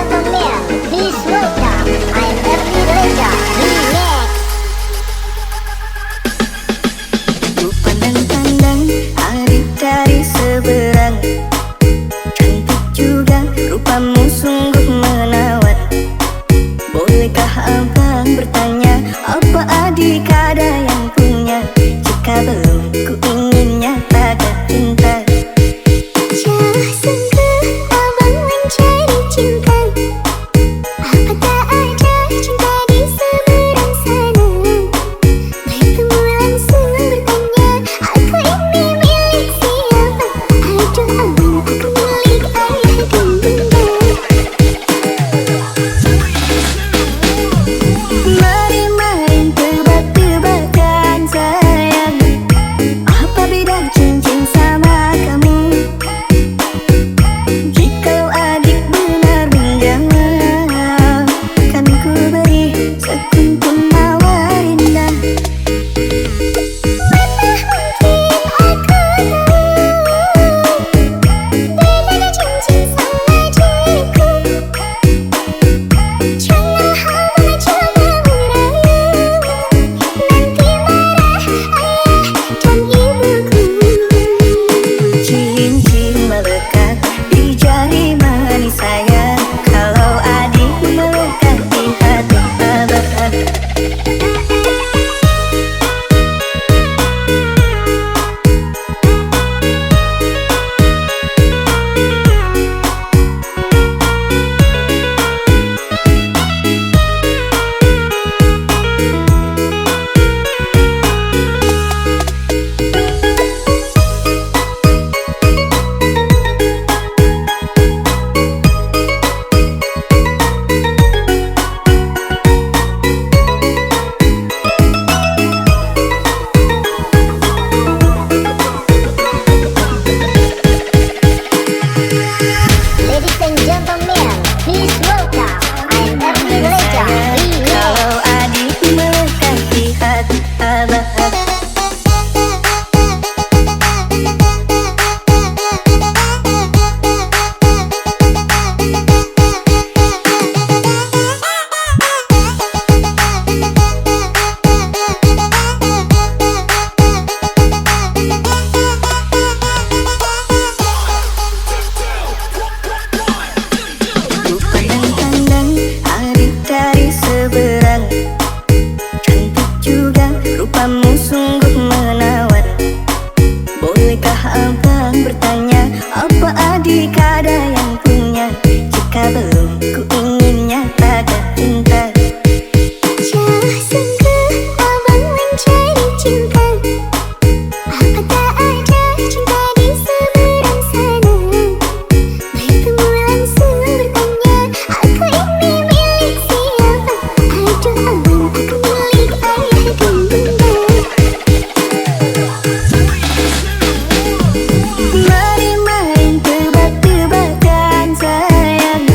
gentlemen, please welcome I'm Ernie Reza Remix. Ku pandang-pandang adik dari seberang, cantik juga rupamu sungguh menawat. Bolehkah abang bertanya, apa adik ada yang punya? Jika belum, ku ingin nyatakan cinta. Jauh sungguh abang mencari cinta, apa tak ada cinta di seberang sana? Bertemu langsung bertanya, aku ini milik siapa? Aduh abang, aku milik ayah dan bunda. Mari main tebak-tebakan sayang, apa beda cincin sama kamu? Jikalau adik benar menjawab, kan ku beri sekuntum mawar indah. Mana mungkin aku tahu bedanya cincin sama diriku. Jangan abang coba merayu, nanti marah ayah dan ibuku. Cincin melekat di jari manis sayang, kalau adik melekat di hati abang. Ladies and gentlemen, please welcome I'm Ernie Reza Remix. Kalau adik melekat di hati abang. Ku pandang-pandang adik dari seberang, cantik juga rupamu sungguh menawat. Bolehkah abang bertanya, apa adik ada yang punya? Jika belum, ku ingin nyatakan cinta. Jauh sungguh abang mencari cinta, apa tak ada cinta di seberang sana? Bertemu langsung bertanya, aku ini milik siapa? Aduh abang, aku milik ayah dan bunda. Mari main tebak-tebakan sayang,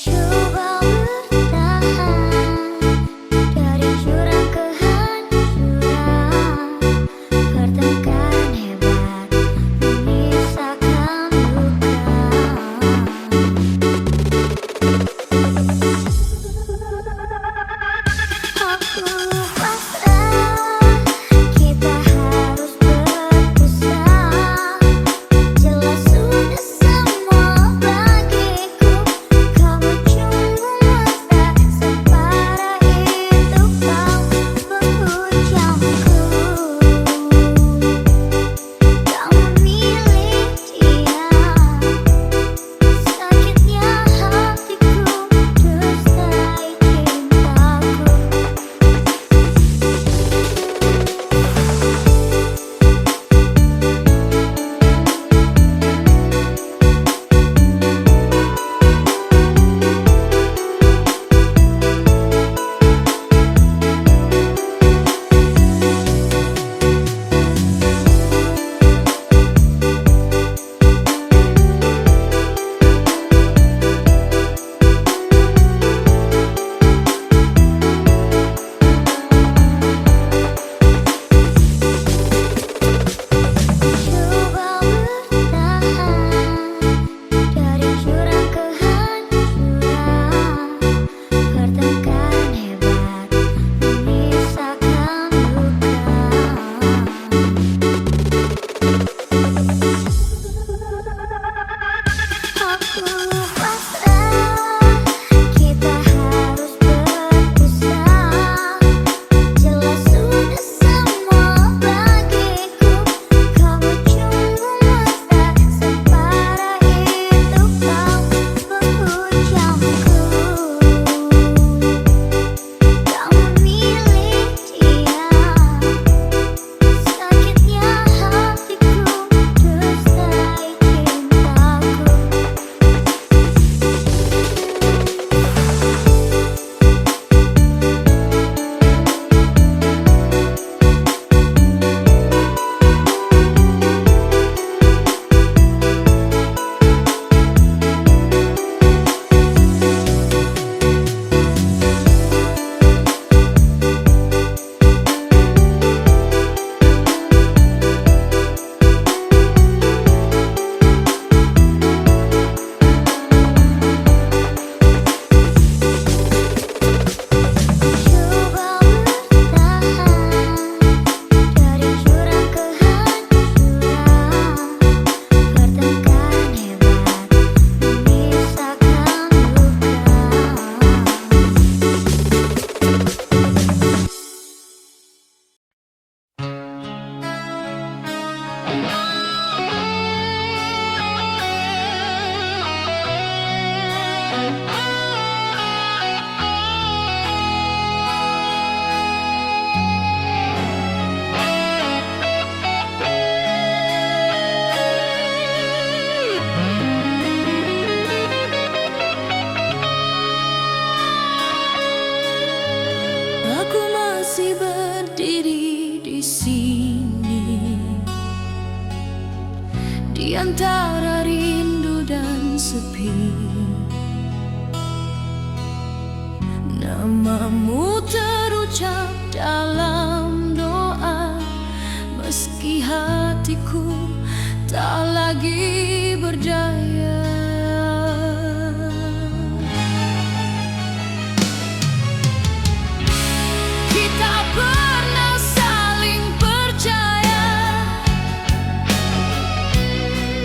Coba bertahan dari jurang kehancuran, pertengkaran hebat menyisakan luka. Aku pasrah, kita harus berpisah. Jelas sudah semua bagiku, kamu cuma antara rindu dan sepi. Namamu terucap dalam doa, meski hatiku tak lagi berdaya. Kita pernah saling percaya,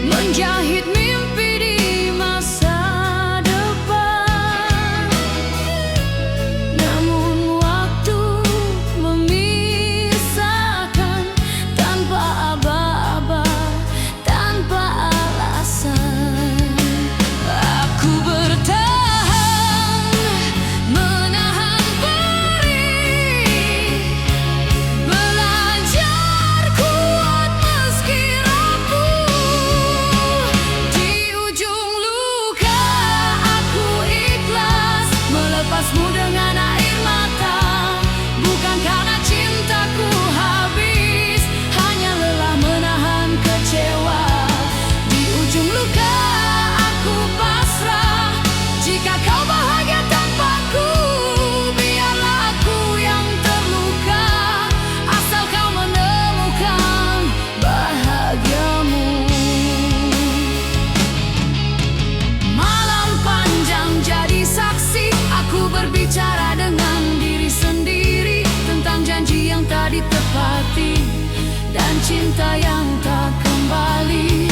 menjahit mimpi di masa depan. Namun waktu memisahkan, tanpa aba-aba, tanpa alasan. Aku bertahan, menahan perih, belajar kuat meski rapuh. Di ujung luka aku ikhlas melepasmu dengan air mata, bukan karena cintaku habis, hanya lelah menahan kecewa. Di ujung luka aku pasrah, jika kau bahagia tanpaku, biarlah aku yang terluka, asal kau menemukan bahagiamu. Malam panjang jadi saksi, aku berbicara dengan diri sendiri tentang janji yang tak ditepati dan cinta yang tak kembali.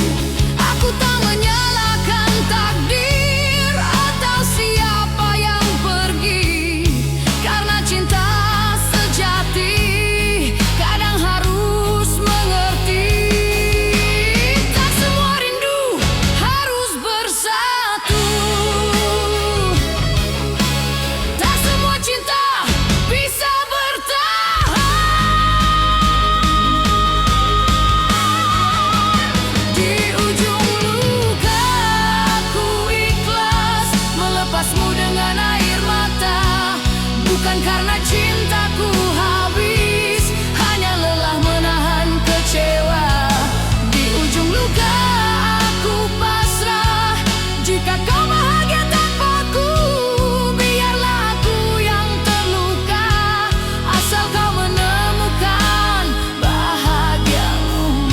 Aku tak menyalahkan takdir atau siapa yang pergi, karena cinta sejati kadang harus mengerti. Tak semua rindu harus bersatu, tak semua cinta bisa bertahan. Di ujung luka aku ikhlas melepasmu dengan air mata, bukan karena cintaku habis, hanya lelah menahan kecewa. Di ujung luka aku pasrah, jika kau bahagia tanpaku, biarlah aku yang terluka, asal kau menemukan bahagiamu.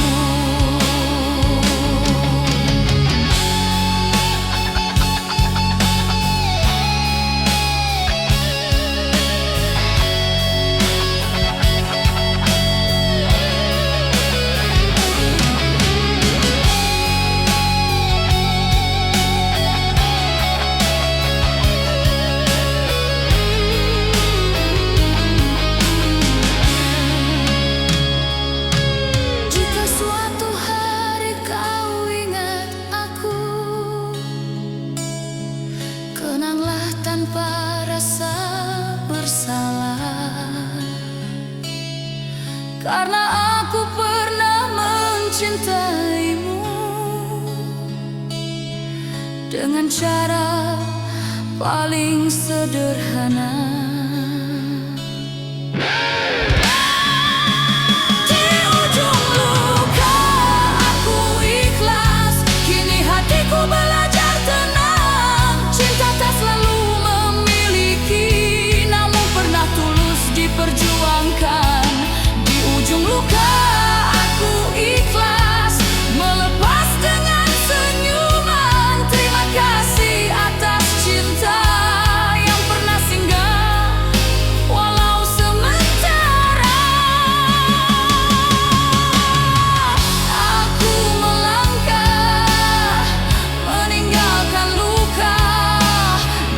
Jika suatu hari kau ingat aku, kenanglah tanpa rasa bersalah, karena aku pernah mencintaimu dengan cara paling sederhana. Di ujung luka aku ikhlas, kini hatiku belajar tenang. Cinta tak selalu memiliki, namun pernah tulus diperjuangkan. Di ujung luka aku ikhlas melepas dengan senyuman. Terima kasih atas cinta yang pernah singgah, walau sementara. Aku melangkah meninggalkan luka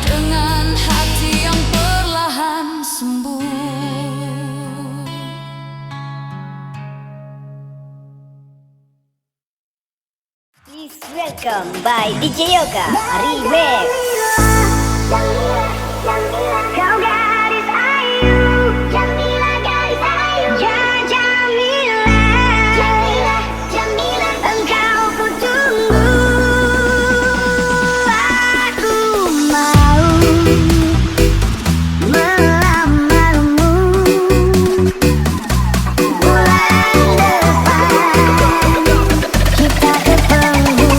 dengan hati yang perlahan sembuh. Please welcome by DJ Yoga Remix. Kau gadis ayu, Jamila gadis ayu, Jamila, Jamila, Jamila, engkau ku tunggu. Aku mau melamarmu bulan depan, kita ke penghulu.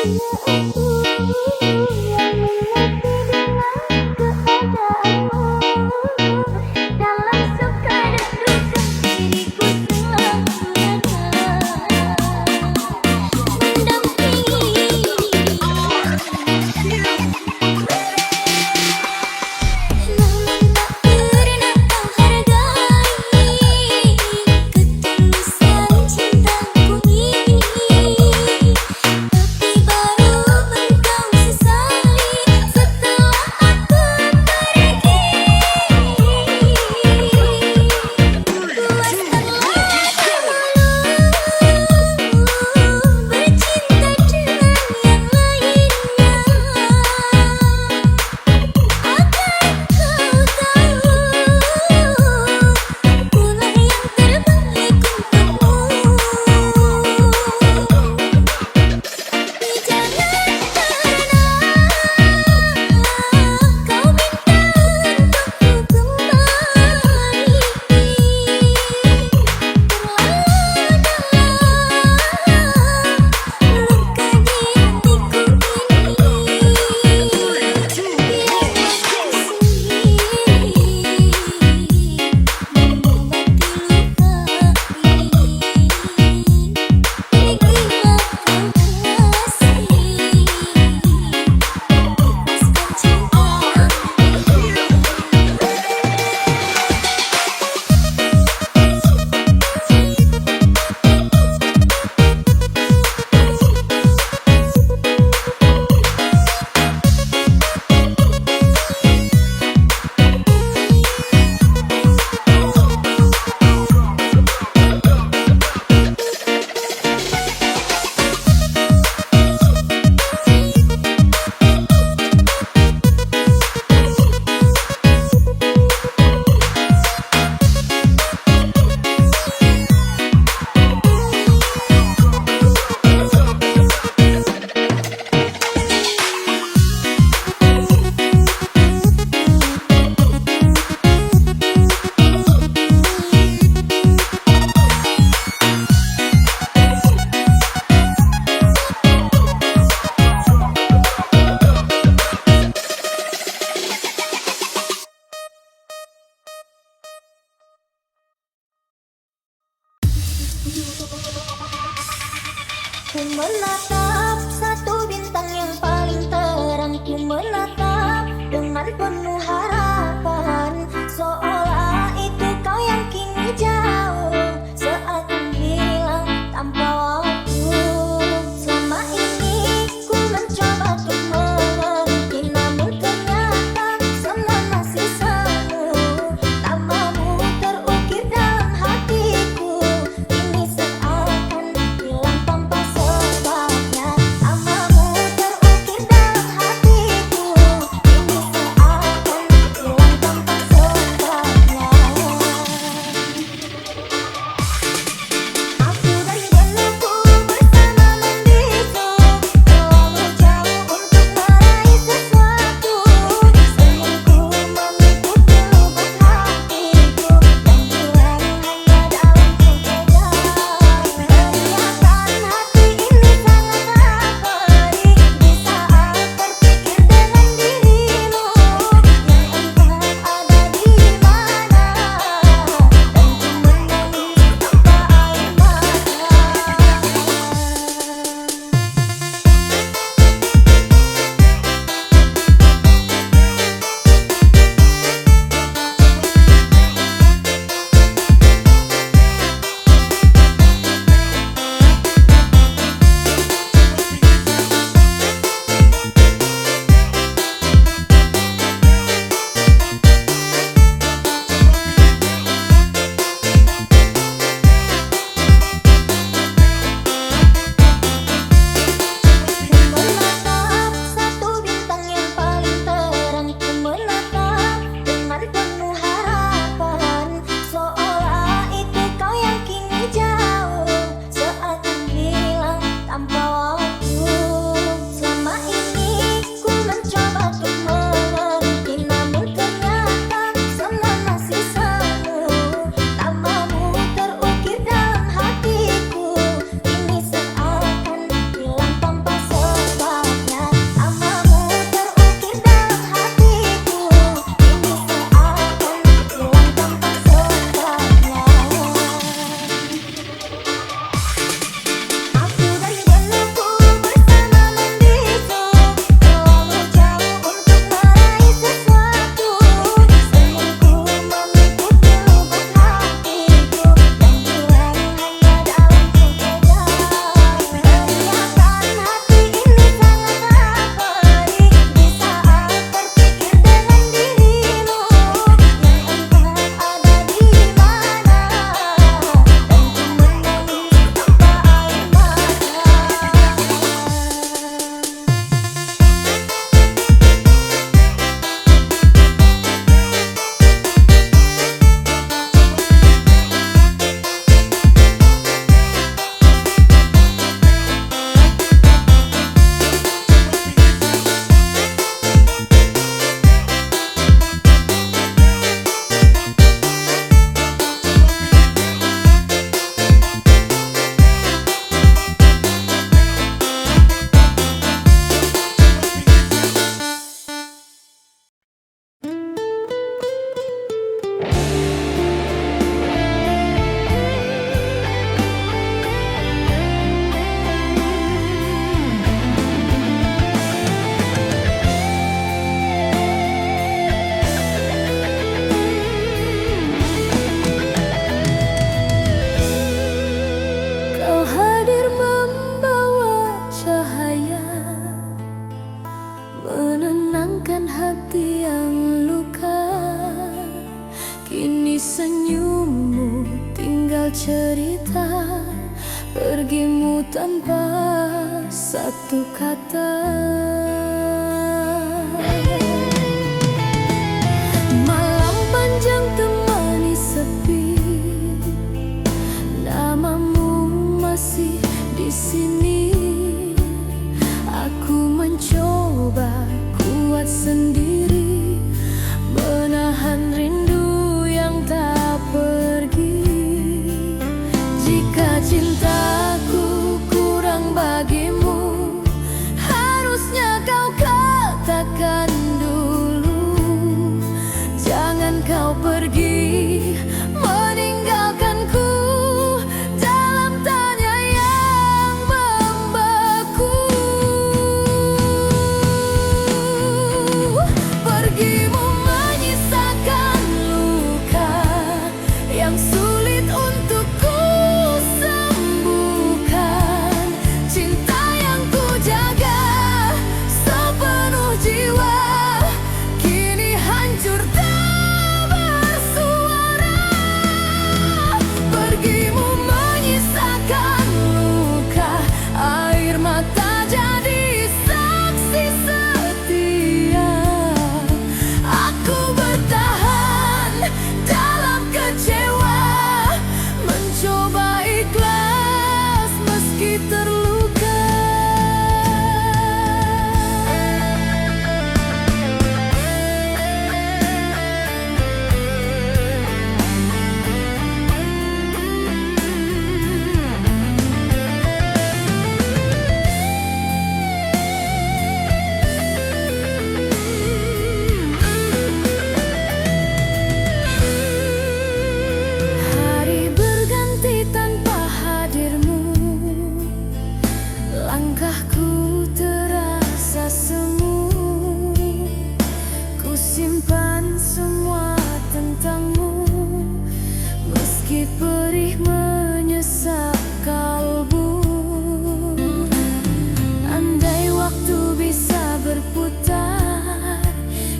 Tapi baru engkau Di senyummu tinggal cerita, pergimu tanpa satu kata. Malam panjang temani sepi, namamu masih di sini. Aku mencoba kuat sendiri, menahan rindu yang tak pergi. Jika cintaku kurang bagimu, harusnya kau katakan dulu. Jangan kau pergi meninggalkanku dalam tanya yang membeku. Pergimu menyisakan luka yang sulit untuk ku sembuhkan. Cinta yang ku jaga sepenuh jiwa kini hancur tak bersuara. Pergimu menyisakan luka, air mata jadi saksi setia. Aku bertahan dalam kecewa, mencoba ikhlas meski terluka. Hari berganti tanpa hadirmu, langkahku terasa semu. Ku simpan semua tentangmu, meski perih menyesap kalbu. Andai waktu bisa berputar,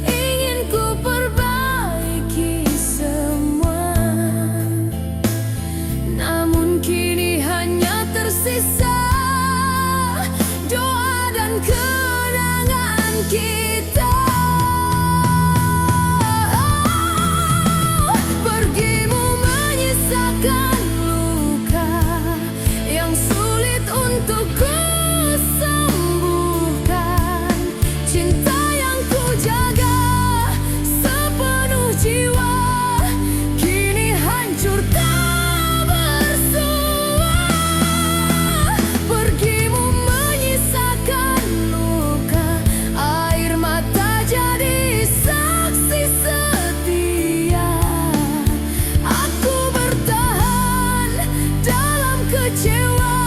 ingin ku perbaiki semua. Namun kini hanya tersisa doa dan kenangan kita. Pergimu menyisakan luka yang sulit untuk ku sembuhkan. Cinta yang ku jaga sepenuh jiwa kini hancur tak bersua. Pergimu menyisakan luka, air mata jadi saksi setia. Aku bertahan dalam kecewa,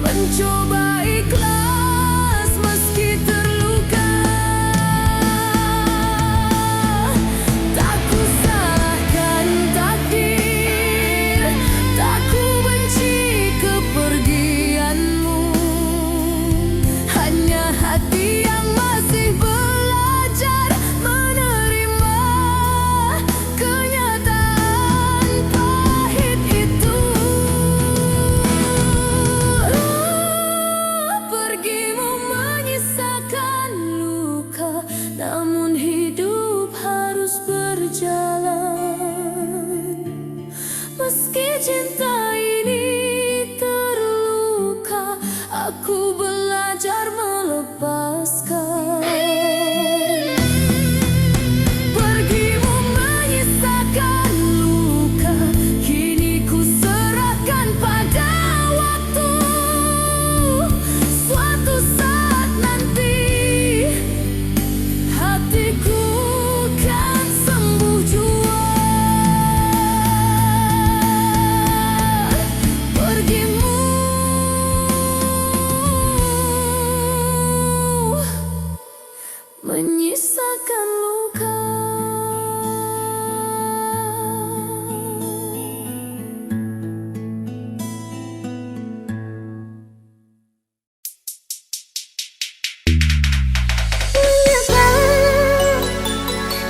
mencoba ikhlas meski terluka. Tak ku salahkan takdir, tak ku benci kepergianmu. Hanya hati yang masih belajar menerima kenyataan pahit itu. Pergimu menyisakan luka, namun hidup harus berjalan. Meski cinta ini terluka, aku belajar melepaskan. Pergimu menyisakan luka, kini ku serahkan pada waktu. Suatu saat nanti hatiku kan sembuh jua. Pergimu menyisakan luka. Mengapa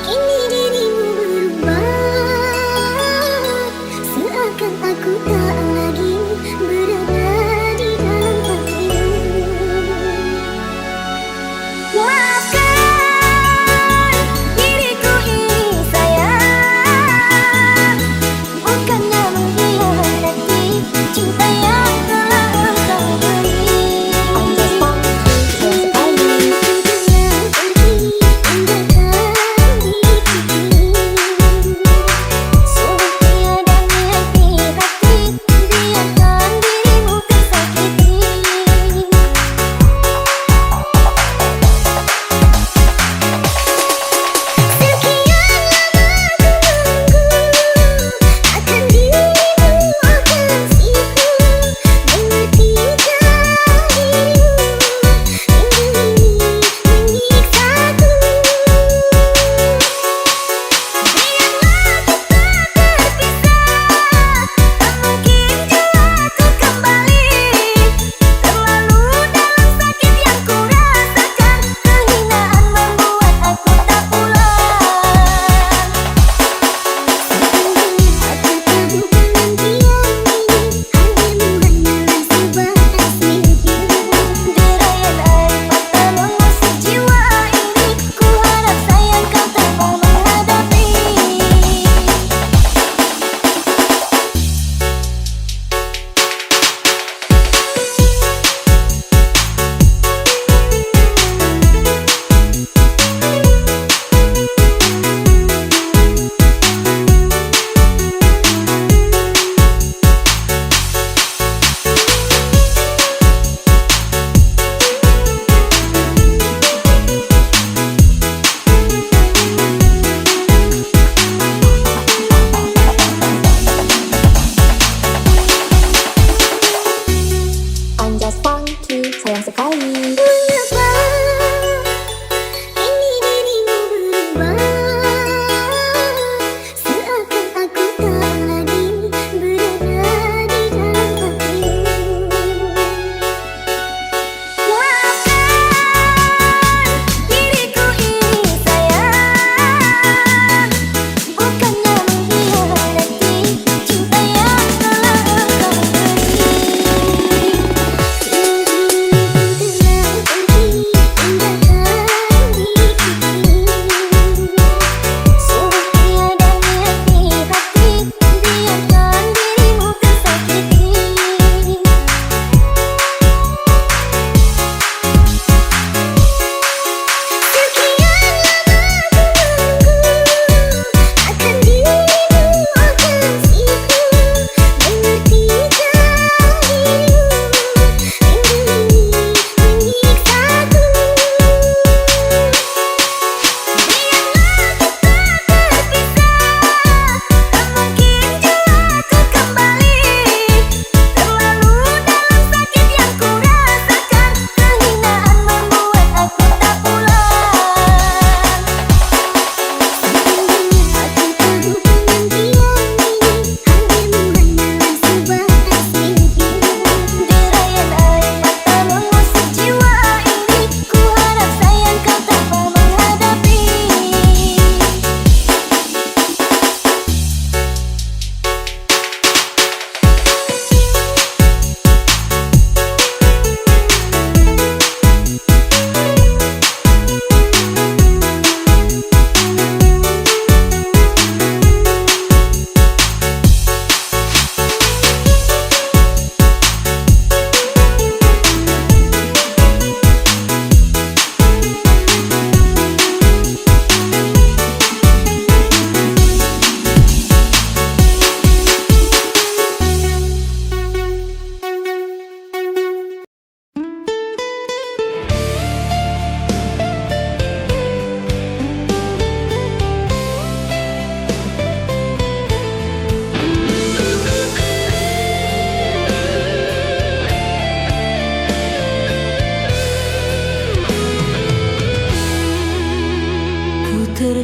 kini dirimu berubah?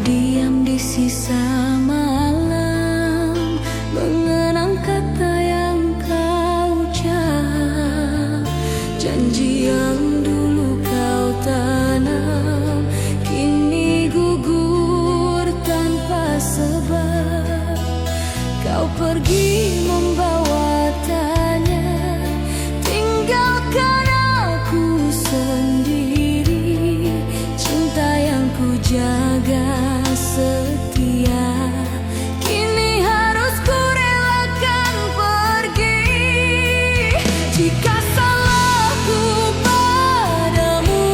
Terdiam di sisa malam, mengenang kata yang kau ucap. Janji yang dulu kau tanam, kini gugur tanpa sebab. Kau pergi membawa tanya, tinggalkan aku sendiri. Cinta yang ku jaga setia, kini harus ku relakan pergi. Jika salahku padamu,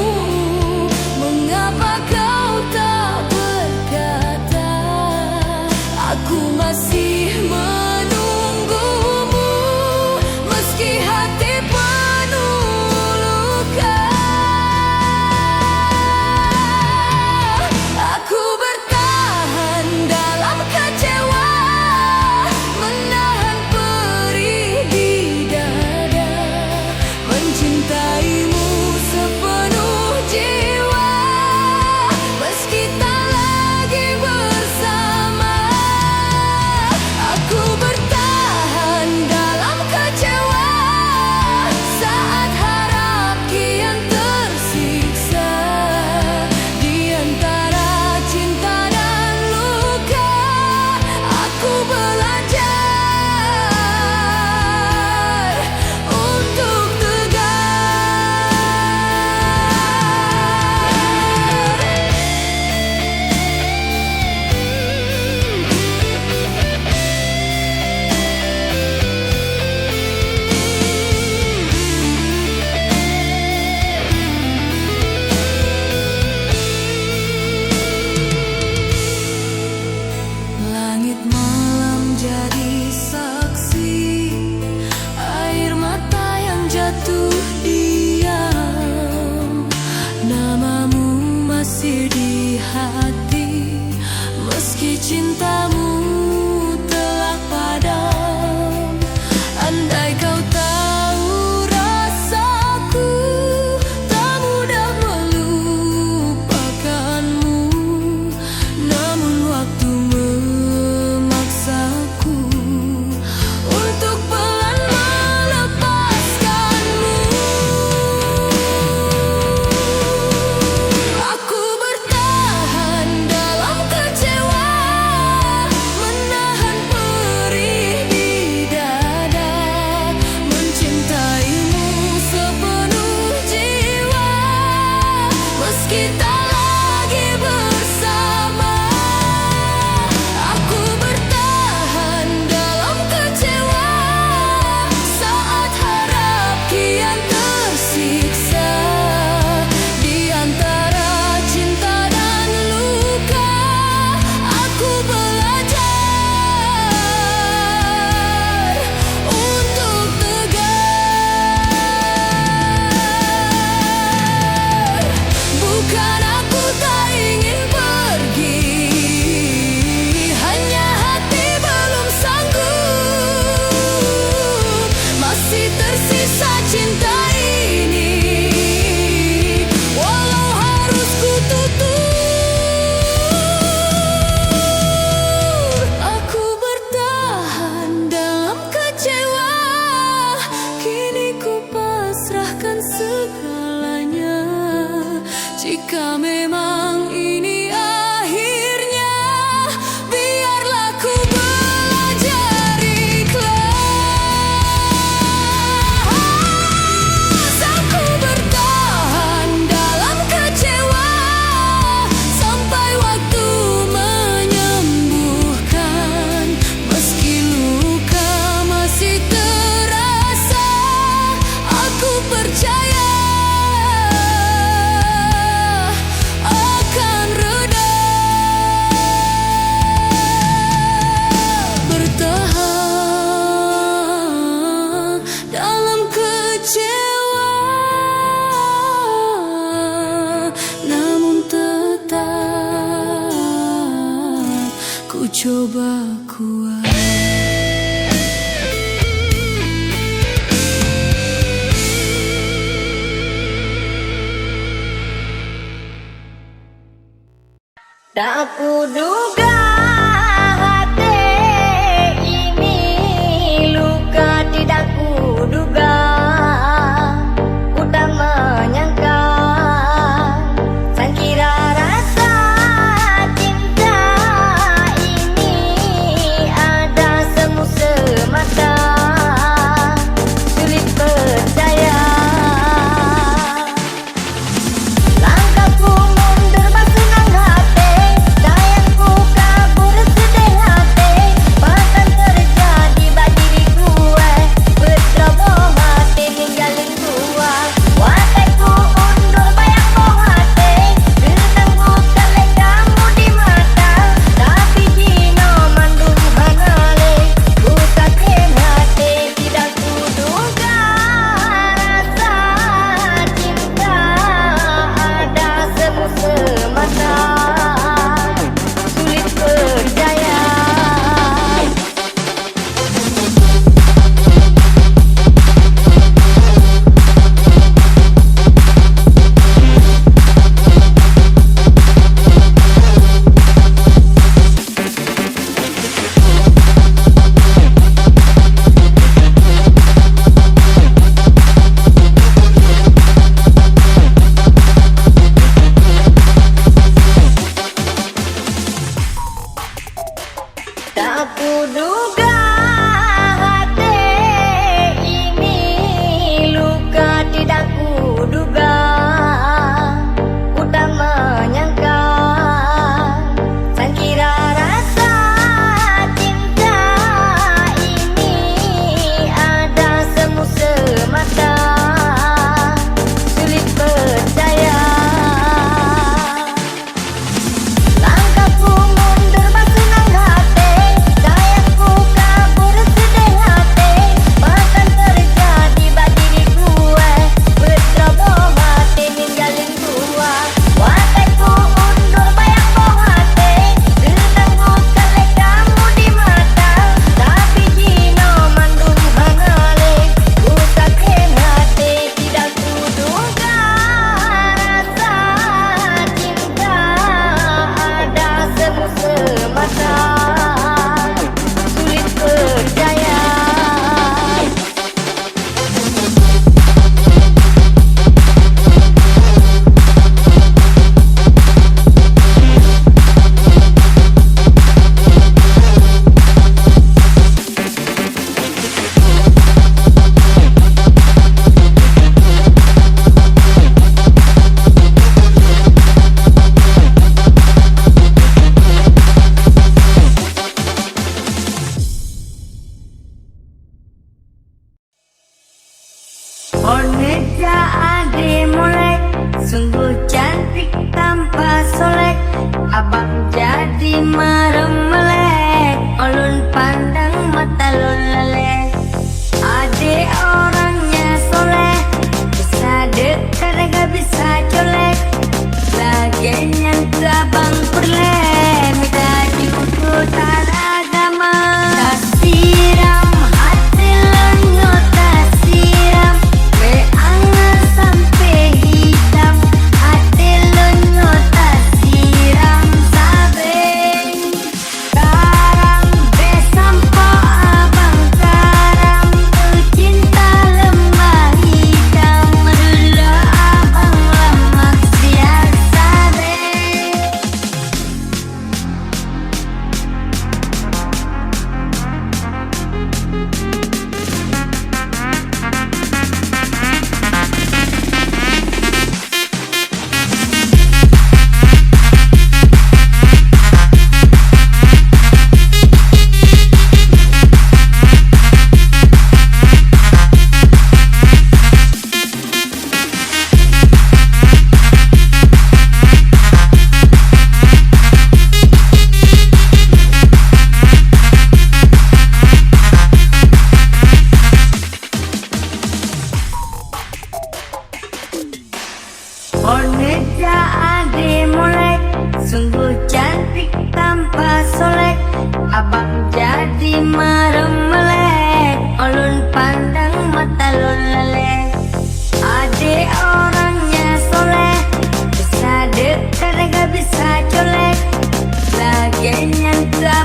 mengapa kau tak berkata? Aku masih menunggumu, meski hati penuh luka. Aku bertahan dalam kecewa, menahan perih di dada, mencintaimu sepenuh jiwa, meski tak lagi bersama. Aku bertahan dalam kecewa, saat harap kian tersiksa. Di antara cinta dan luka, aku belajar untuk langit malam jadi saksi, air mata yang jatuh diam. Namamu masih di hati, meski cintamu telah padam. Andai kau tahu rasaku, tak mudah melupakanmu. Namun waktu memaksaku untuk pelan melepaskanmu. Aku bertahan dalam kecewa, menahan perih di dada, mencintaimu sepenuh jiwa, meski tak lagi bersama. Aku bertahan dalam kecewa, saat harap kian tersiksa. Di antara cinta dan luka, aku belajar untuk tegar. Bukan aku tak ingin pergi, hanya hati belum sanggup. Masih tersisa cinta ini, walau harus ku tutur. Aku bertahan dalam kecewa, kini ku pasrahkan segalanya. Jika memang ini akhirnya, biarlah ku belajar ikhlas. Aku bertahan dalam kecewa, sampai waktu menyembuhkan. Meski luka masih terasa, aku percaya akan reda. Bertahan dalam kecewa, namun tetap ku coba kuat. Tak kuduga hati ini luka, tidak kuduga, ku tak menyangka. Sangkira rasa cinta ini ada semu semata, sulit percaya. Langkahku mundur bersenang hati, sayangku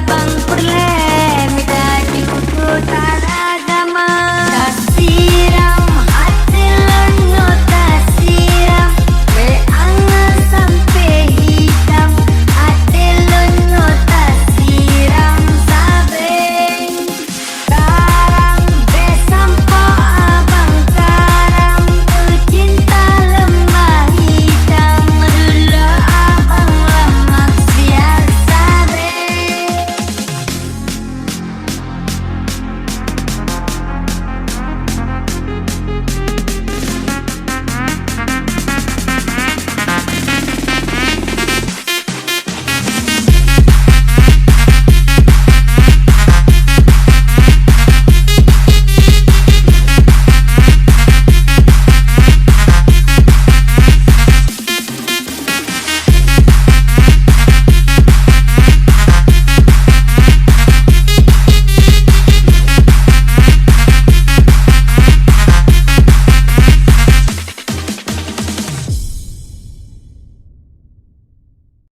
lapang perlahan